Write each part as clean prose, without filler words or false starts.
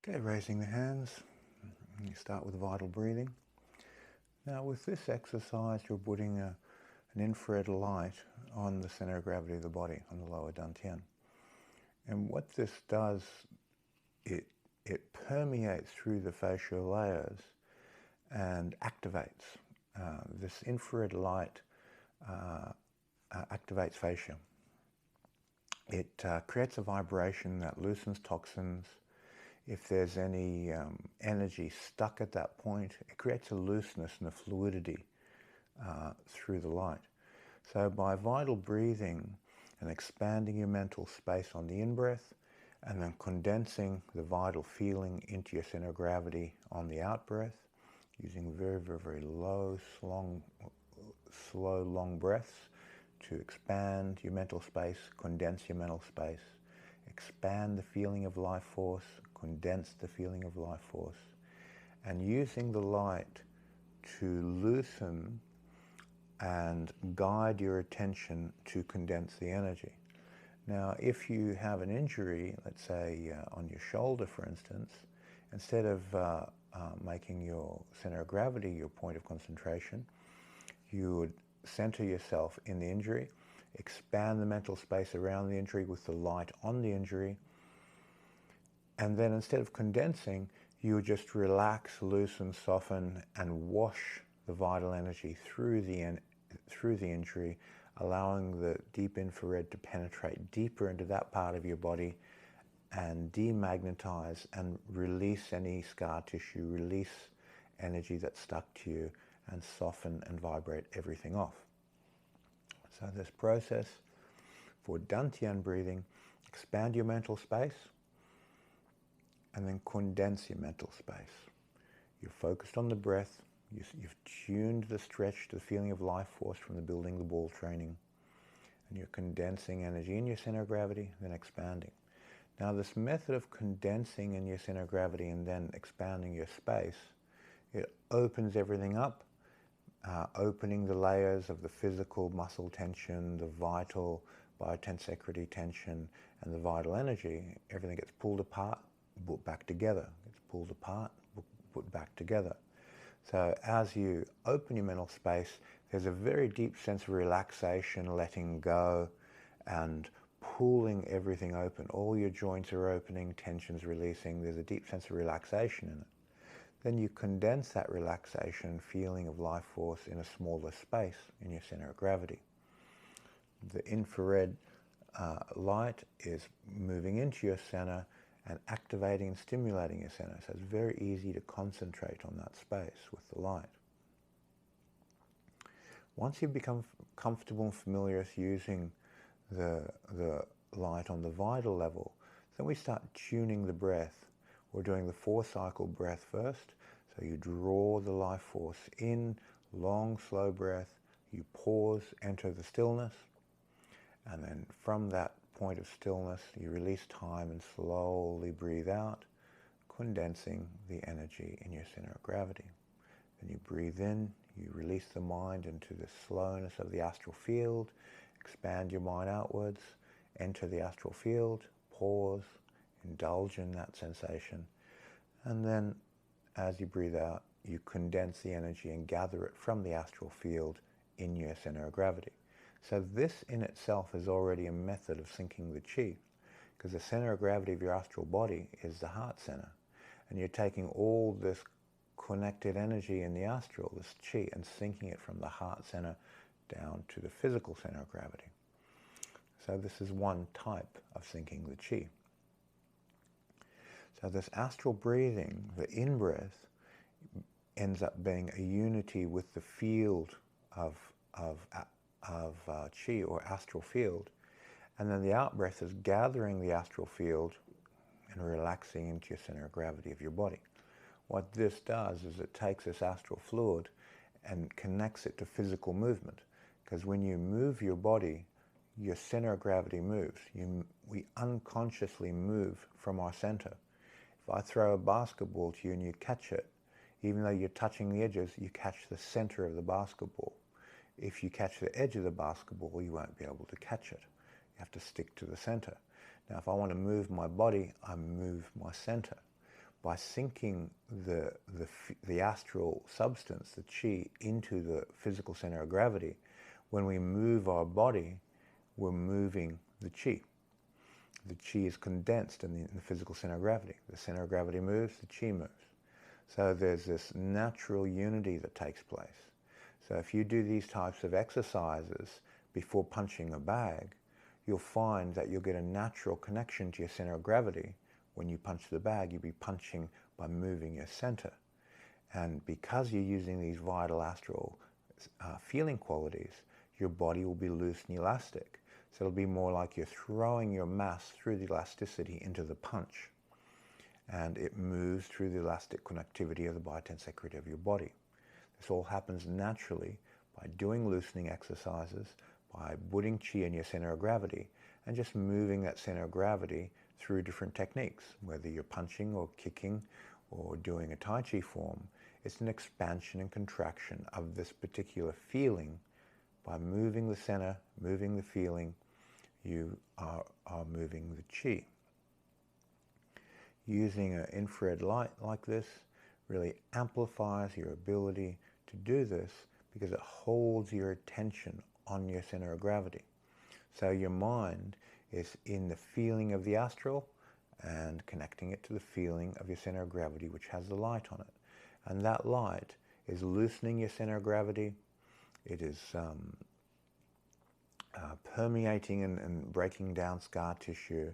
Okay, raising the hands. You start with vital breathing. Now with this exercise you're putting an infrared light on the center of gravity of the body, on the lower dantian. And what this does, it permeates through the facial layers and activates. This infrared light activates fascia. It creates a vibration that loosens toxins. If there's any energy stuck at that point, it creates a looseness and a fluidity through the light. So by vital breathing and expanding your mental space on the in-breath, and then condensing the vital feeling into your center of gravity on the out-breath, using very, very, very low, slow, long breaths to expand your mental space, condense your mental space, expand the feeling of life force, condense the feeling of life force, and using the light to loosen and guide your attention to condense the energy. Now, if you have an injury, let's say on your shoulder, for instance, instead of making your center of gravity your point of concentration, you would center yourself in the injury, expand the mental space around the injury with the light on the injury, and then instead of condensing, you would just relax, loosen, soften, and wash the vital energy through the injury, allowing the deep infrared to penetrate deeper into that part of your body and demagnetize and release any scar tissue, release energy that's stuck to you, and soften and vibrate everything off. So this process for dantian breathing, expand your mental space and then condense your mental space. You're focused on the breath. You've tuned the stretch to the feeling of life force from the building the ball training, and you're condensing energy in your center of gravity, then expanding. Now this method of condensing in your center of gravity and then expanding your space, it opens everything up, opening the layers of the physical muscle tension, the vital biotensecurity tension, and the vital energy. Everything gets pulled apart, put back together, gets pulled apart, put back together. So as you open your mental space, there's a very deep sense of relaxation, letting go, and pulling everything open. All your joints are opening, tensions releasing. There's a deep sense of relaxation in it. Then you condense that relaxation, feeling of life force in a smaller space in your center of gravity. The infrared light is moving into your center and activating and stimulating your center. So it's very easy to concentrate on that space with the light. Once you become comfortable and familiar with using the light on the vital level, then we start tuning the breath. We're doing the 4-cycle breath first. So you draw the life force in, long, slow breath. You pause, enter the stillness. And then from that point of stillness, you release time and slowly breathe out, condensing the energy in your center of gravity. Then you breathe in, you release the mind into the slowness of the astral field, expand your mind outwards, enter the astral field, pause, indulge in that sensation, and then as you breathe out, you condense the energy and gather it from the astral field in your center of gravity. So this in itself is already a method of syncing the chi, because the center of gravity of your astral body is the heart center, and you're taking all this connected energy in the astral, this chi, and syncing it from the heart center down to the physical center of gravity. So this is one type of syncing the chi. So this astral breathing, the in-breath, ends up being a unity with the field of chi or astral field, and then the out-breath is gathering the astral field and relaxing into your center of gravity of your body. What this does is it takes this astral fluid and connects it to physical movement, because when you move your body, your center of gravity moves. We unconsciously move from our center. If I throw a basketball to you and you catch it, even though you're touching the edges, you catch the center of the basketball. If you catch the edge of the basketball, you won't be able to catch it. You have to stick to the center. Now, if I want to move my body, I move my center. by sinking the astral substance, the chi, into the physical center of gravity, when we move our body, we're moving the chi. The chi is condensed in the physical center of gravity. The center of gravity moves, the chi moves. So there's this natural unity that takes place. So if you do these types of exercises before punching a bag, you'll find that you'll get a natural connection to your center of gravity. When you punch the bag, you'll be punching by moving your center. And because you're using these vital astral feeling qualities, your body will be loose and elastic. So it'll be more like you're throwing your mass through the elasticity into the punch. And it moves through the elastic connectivity of the biotensecurity of your body. This all happens naturally by doing loosening exercises, by putting chi in your center of gravity, and just moving that center of gravity through different techniques, whether you're punching or kicking or doing a Tai Chi form. It's an expansion and contraction of this particular feeling. By moving the center, moving the feeling, you are moving the chi. Using an infrared light like this really amplifies your ability to do this because it holds your attention on your center of gravity. So your mind is in the feeling of the astral and connecting it to the feeling of your center of gravity, which has the light on it. And that light is loosening your center of gravity. It is permeating and breaking down scar tissue.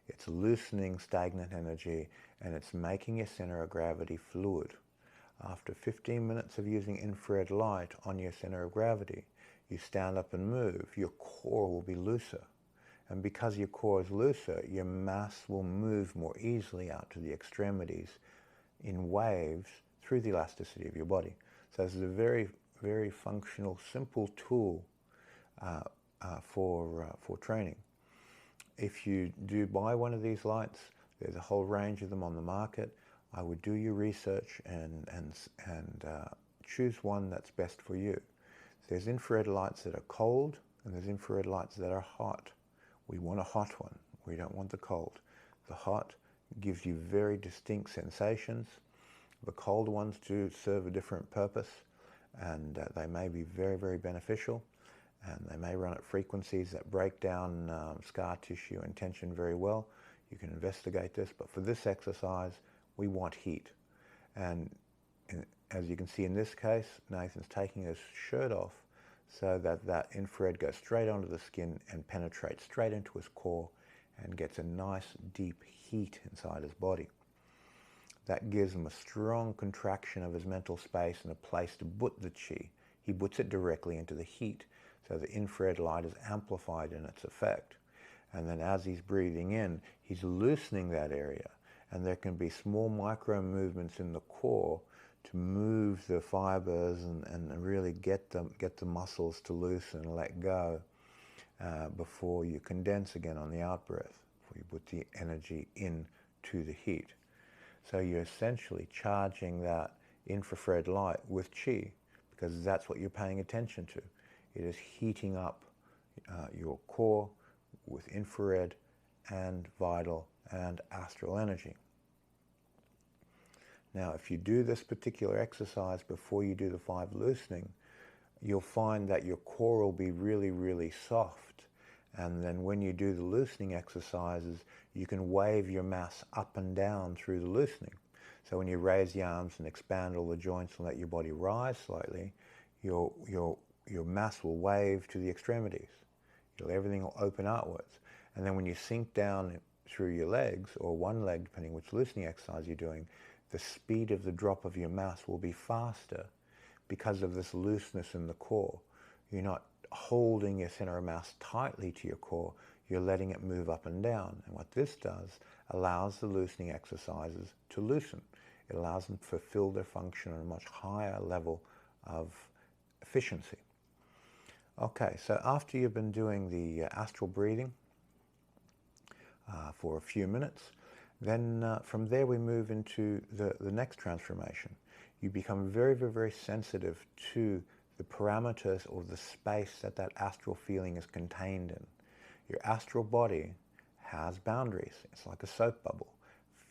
It's loosening stagnant energy, and it's making your center of gravity fluid. After 15 minutes of using infrared light on your center of gravity, you stand up and move, your core will be looser. And because your core is looser, your mass will move more easily out to the extremities in waves through the elasticity of your body. So this is a very, very functional, simple tool for training. If you do buy one of these lights, there's a whole range of them on the market. I would do your research and choose one that's best for you. There's infrared lights that are cold, and there's infrared lights that are hot. We want a hot one. We don't want the cold. The hot gives you very distinct sensations. The cold ones do serve a different purpose, and they may be very, very beneficial, and they may run at frequencies that break down scar tissue and tension very well. You can investigate this, but for this exercise, we want heat. And as you can see in this case, Nathan's taking his shirt off so that that infrared goes straight onto the skin and penetrates straight into his core and gets a nice deep heat inside his body. That gives him a strong contraction of his mental space and a place to put the chi. He puts it directly into the heat, so the infrared light is amplified in its effect. And then as he's breathing in, he's loosening that area. And there can be small micro movements in the core to move the fibers and really get the muscles to loosen and let go before you condense again on the out breath, before you put the energy into the heat. So you're essentially charging that infrared light with chi, because that's what you're paying attention to. It is heating up your core with infrared and vital and astral energy. Now, if you do this particular exercise before you do the 5 loosening, you'll find that your core will be really, really soft. And then when you do the loosening exercises, you can wave your mass up and down through the loosening. So when you raise the arms and expand all the joints and let your body rise slightly, your mass will wave to the extremities. Everything will open outwards. And then when you sink down through your legs, or one leg, depending which loosening exercise you're doing, the speed of the drop of your mass will be faster because of this looseness in the core. You're not holding your center of mass tightly to your core, you're letting it move up and down. And what this does, allows the loosening exercises to loosen. It allows them to fulfill their function on a much higher level of efficiency. Okay, so after you've been doing the astral breathing for a few minutes, then from there we move into the next transformation. You become very, very, very sensitive to the parameters or the space that that astral feeling is contained in. Your astral body has boundaries. It's like a soap bubble.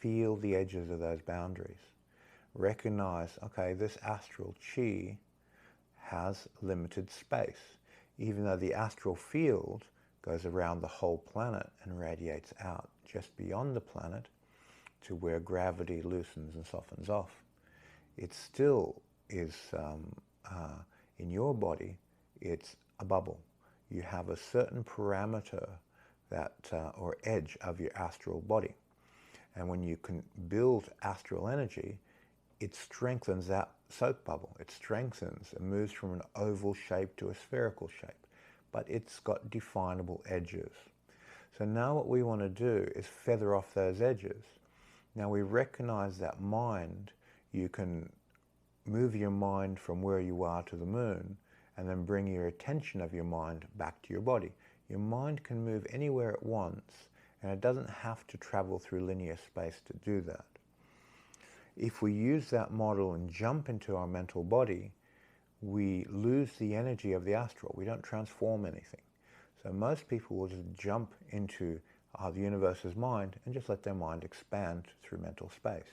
feel the edges of those boundaries. Recognize, okay, this astral chi has limited space, even though the astral field goes around the whole planet and radiates out just beyond the planet to where gravity loosens and softens off. It still is, in your body, it's a bubble. You have a certain parameter that, or edge of your astral body. And when you can build astral energy, it strengthens that soap bubble. It strengthens and moves from an oval shape to a spherical shape. But it's got definable edges. So now what we want to do is feather off those edges. Now we recognize that mind, you can move your mind from where you are to the moon and then bring your attention of your mind back to your body. Your mind can move anywhere it wants, and it doesn't have to travel through linear space to do that. If we use that model and jump into our mental body, we lose the energy of the astral. We don't transform anything. So most people will just jump into the universe's mind and just let their mind expand through mental space.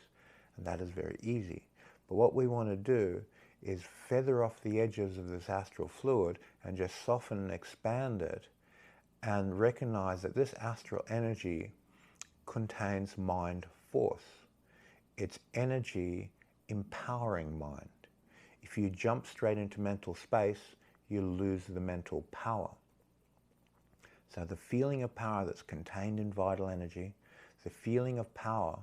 And that is very easy. But what we want to do is feather off the edges of this astral fluid and just soften and expand it, and recognize that this astral energy contains mind force. It's energy empowering mind. If you jump straight into mental space, you lose the mental power. So the feeling of power that's contained in vital energy, the feeling of power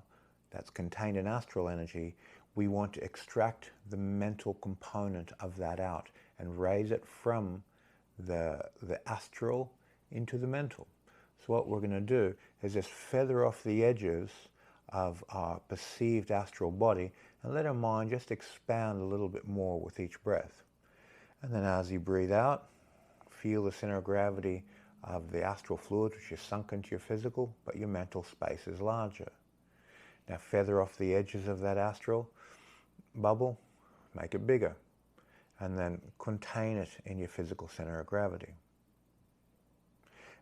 that's contained in astral energy, we want to extract the mental component of that out and raise it from the astral into the mental. So what we're going to do is just feather off the edges of our perceived astral body and let our mind just expand a little bit more with each breath. And then as you breathe out, feel the center of gravity of the astral fluid, which is sunk into your physical, but your mental space is larger. Now feather off the edges of that astral bubble, make it bigger, and then contain it in your physical center of gravity.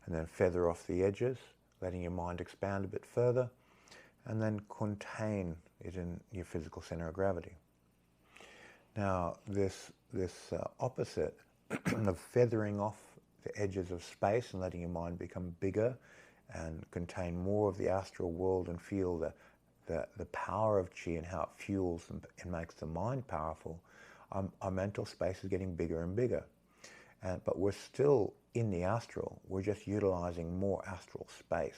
And then feather off the edges, letting your mind expand a bit further, and then contain it in your physical center of gravity. Now, this opposite of feathering off the edges of space and letting your mind become bigger and contain more of the astral world and feel the power of chi and how it fuels and makes the mind powerful, our mental space is getting bigger and bigger. But we're still in the astral, we're just utilizing more astral space.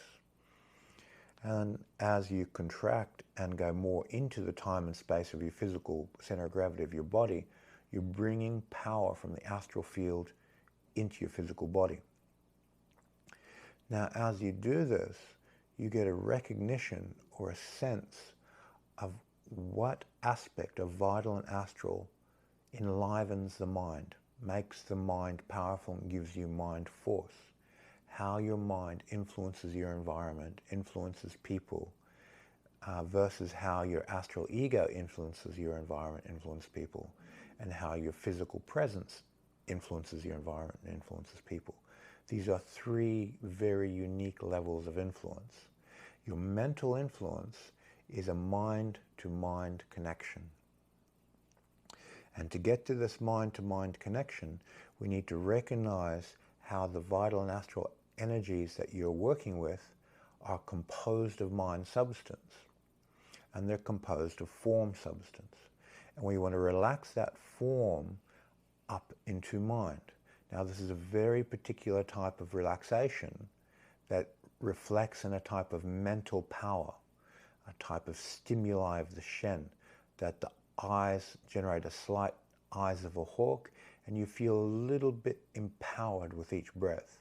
And as you contract and go more into the time and space of your physical center of gravity of your body, you're bringing power from the astral field into your physical body. Now, as you do this, you get a recognition or a sense of what aspect of vital and astral enlivens the mind, makes the mind powerful and gives you mind force. How your mind influences your environment, influences people, versus how your astral ego influences your environment, influences people, and how your physical presence influences your environment and influences people. These are three very unique levels of influence. Your mental influence is a mind-to-mind connection. And to get to this mind-to-mind connection, we need to recognize how the vital and astral energies that you're working with are composed of mind substance. And they're composed of form substance. And we want to relax that form up into mind. Now, this is a very particular type of relaxation that reflects in a type of mental power, a type of stimuli of the Shen, that the eyes generate a slight eyes of a hawk, and you feel a little bit empowered with each breath.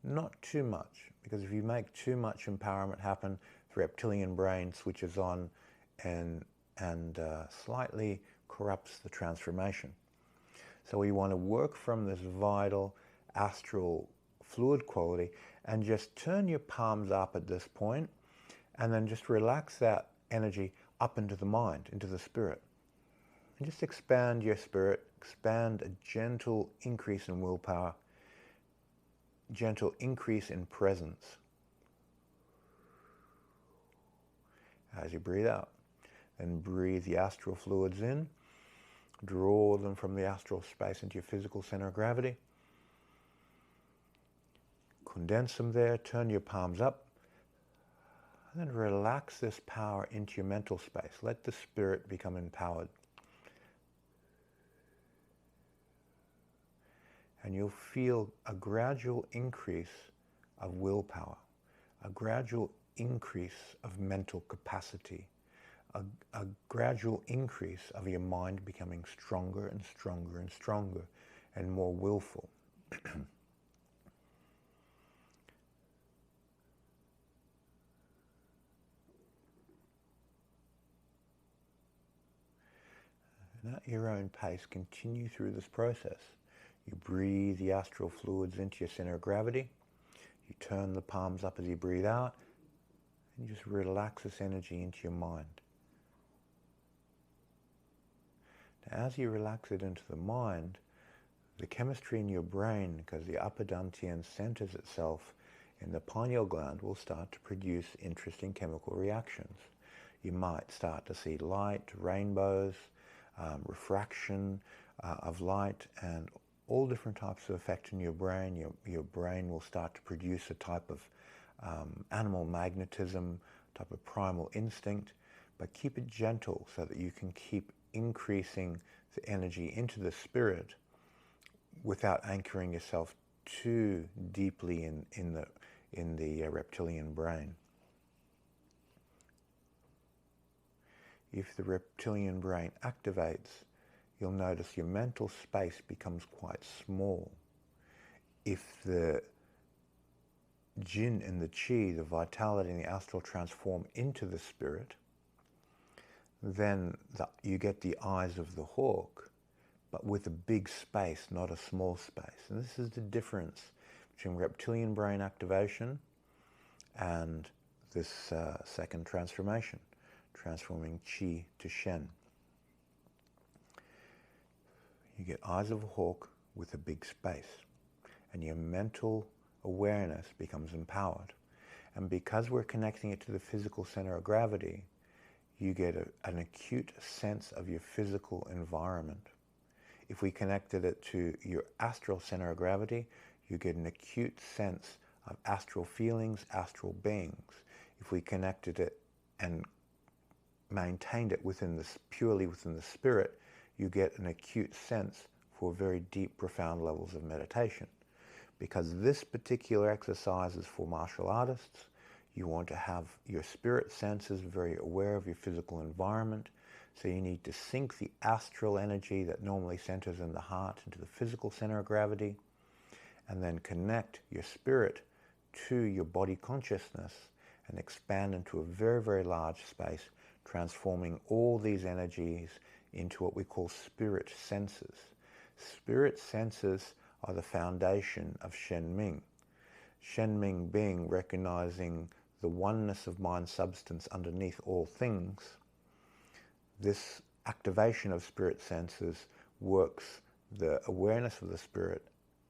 Not too much, because if you make too much empowerment happen, the reptilian brain switches on and slightly corrupts the transformation. So we want to work from this vital astral fluid quality and just turn your palms up at this point and then just relax that energy up into the mind, into the spirit. And just expand your spirit, expand a gentle increase in willpower, gentle increase in presence. as you breathe out. Then breathe the astral fluids in, draw them from the astral space into your physical center of gravity. Condense them there, turn your palms up, and then relax this power into your mental space. Let the spirit become empowered. And you'll feel a gradual increase of willpower, a gradual increase of mental capacity, a gradual increase of your mind becoming stronger and stronger and stronger and more willful. And at your own pace, continue through this process. You breathe the astral fluids into your center of gravity. You turn the palms up as you breathe out, and you just relax this energy into your mind. Now, as you relax it into the mind, the chemistry in your brain, because the upper dantian centers itself in the pineal gland, will start to produce interesting chemical reactions. You might start to see light, rainbows, refraction of light, and all different types of effect in your brain. Your brain will start to produce a type of animal magnetism, type of primal instinct, but keep it gentle so that you can keep increasing the energy into the spirit without anchoring yourself too deeply in the reptilian brain. If the reptilian brain activates, you'll notice your mental space becomes quite small. If the jinn and the chi, the vitality and the astral, transform into the spirit, then you get the eyes of the hawk, but with a big space, not a small space. And this is the difference between reptilian brain activation and this second transformation, transforming chi to Shen. You get eyes of a hawk with a big space, and your mental awareness becomes empowered. And because we're connecting it to the physical center of gravity, you get an acute sense of your physical environment. If we connected it to your astral center of gravity, you get an acute sense of astral feelings, astral beings. If we connected it and maintained it purely within the spirit, you get an acute sense for very deep, profound levels of meditation. Because this particular exercise is for martial artists, you want to have your spirit senses very aware of your physical environment. So you need to sync the astral energy that normally centers in the heart into the physical center of gravity, and then connect your spirit to your body consciousness and expand into a very, very large space, transforming all these energies into what we call spirit senses. Spirit senses are the foundation of Shen Ming. Shen Ming being recognizing the oneness of mind substance underneath all things. This activation of spirit senses works the awareness of the spirit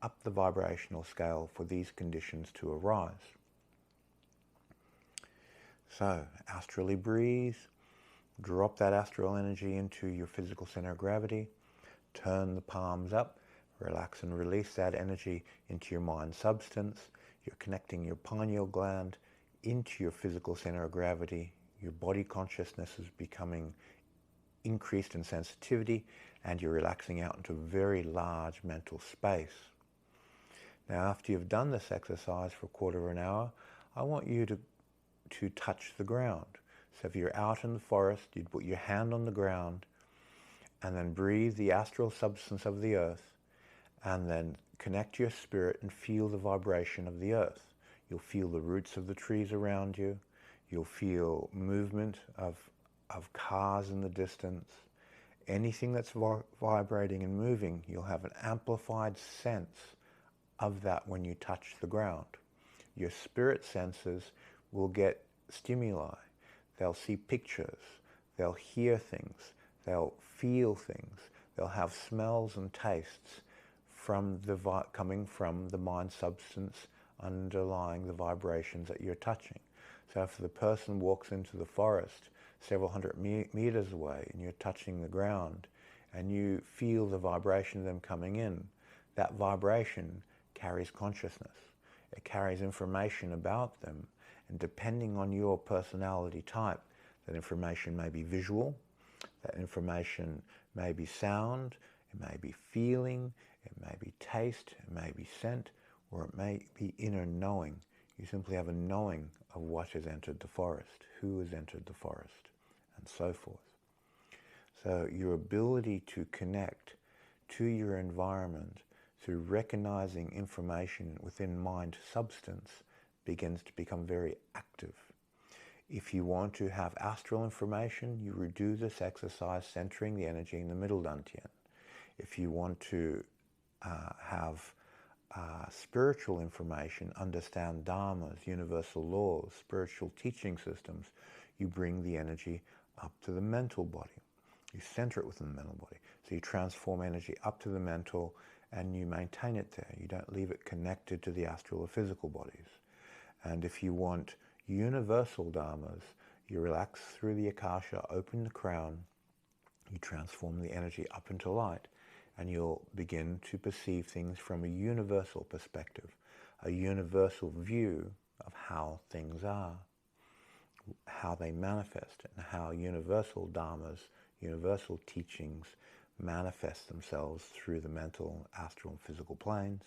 up the vibrational scale for these conditions to arise. So, astrally breathe, drop that astral energy into your physical center of gravity, turn the palms up, relax and release that energy into your mind substance. You're connecting your pineal gland into your physical center of gravity. Your body consciousness is becoming increased in sensitivity, and you're relaxing out into a very large mental space. Now, after you've done this exercise for a quarter of an hour, I want you to touch the ground. So if you're out in the forest, you'd put your hand on the ground and then breathe the astral substance of the earth, and then connect your spirit and feel the vibration of the earth. You'll feel the roots of the trees around you. You'll feel movement of cars in the distance. Anything that's vibrating and moving, you'll have an amplified sense of that when you touch the ground. Your spirit senses will get stimuli. They'll see pictures. They'll hear things. They'll feel things. They'll have smells and tastes coming from the mind substance underlying the vibrations that you're touching. So if the person walks into the forest several hundred meters away and you're touching the ground and you feel the vibration of them coming in, that vibration carries consciousness. It carries information about them, and depending on your personality type, that information may be visual, that information may be sound, it may be feeling, it may be taste, it may be scent, or it may be inner knowing. You simply have a knowing of what has entered the forest, who has entered the forest, and so forth. So your ability to connect to your environment through recognizing information within mind substance begins to become very active. If you want to have astral information, you would do this exercise centering the energy in the middle dantian. If you want to have spiritual information, understand dharmas, universal laws, spiritual teaching systems, you bring the energy up to the mental body. You center it within the mental body. So you transform energy up to the mental and you maintain it there. You don't leave it connected to the astral or physical bodies. And if you want universal dharmas, you relax through the akasha, open the crown, you transform the energy up into light, and you'll begin to perceive things from a universal perspective, a universal view of how things are, how they manifest, and how universal dharmas, universal teachings manifest themselves through the mental, astral, and physical planes,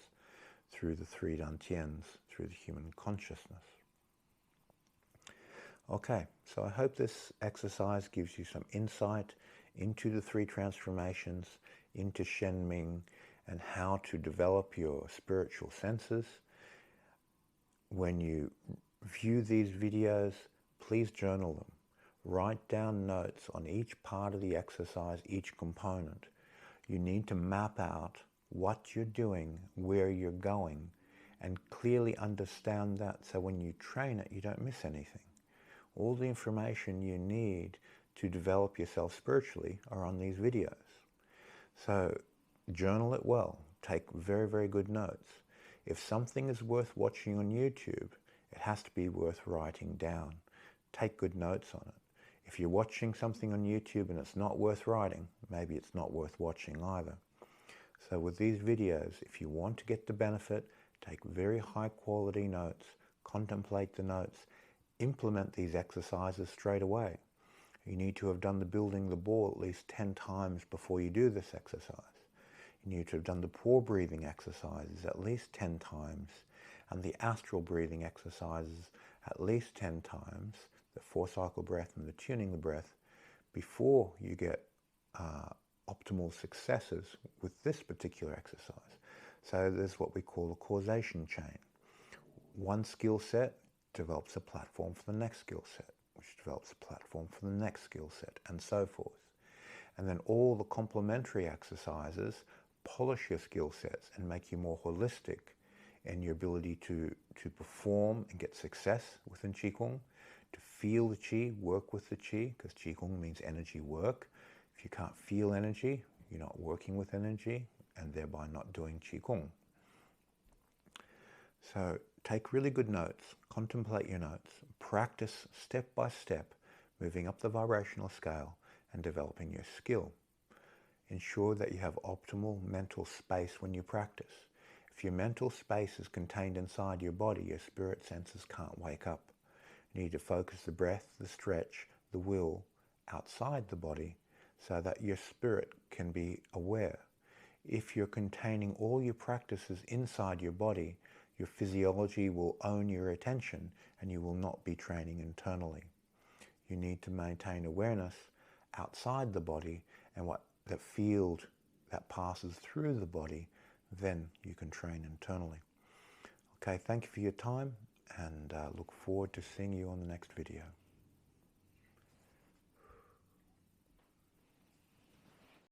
through the three dantians, through the human consciousness. Okay, so I hope this exercise gives you some insight into the three transformations, into Shen Ming, and how to develop your spiritual senses. When you view these videos, please journal them. Write down notes on each part of the exercise, each component. You need to map out what you're doing, where you're going, and clearly understand that so when you train it, you don't miss anything. All the information you need to develop yourself spiritually are on these videos. So journal it well. Take very, very good notes. If something is worth watching on YouTube, it has to be worth writing down. Take good notes on it. If you're watching something on YouTube and it's not worth writing, maybe it's not worth watching either. So with these videos, if you want to get the benefit, take very high quality notes, contemplate the notes, implement these exercises straight away. You need to have done the building the ball at least 10 times before you do this exercise. You need to have done the pore breathing exercises at least 10 times, and the astral breathing exercises at least 10 times, the 4-cycle breath and the tuning the breath, before you get optimal successes with this particular exercise. So there's what we call a causation chain. One skill set develops a platform for the next skill set, which develops a platform for the next skill set, and so forth. And then all the complementary exercises polish your skill sets and make you more holistic in your ability to perform and get success within Qigong, to feel the Qi, work with the Qi, because Qigong means energy work. If you can't feel energy, you're not working with energy, and thereby not doing Qigong. So take really good notes, contemplate your notes, practice step by step, moving up the vibrational scale and developing your skill. Ensure that you have optimal mental space when you practice. If your mental space is contained inside your body, your spirit senses can't wake up. You need to focus the breath, the stretch, the will outside the body so that your spirit can be aware. If you're containing all your practices inside your body, your physiology will own your attention and you will not be training internally. You need to maintain awareness outside the body and what that field that passes through the body, then you can train internally. Okay, thank you for your time and look forward to seeing you on the next video.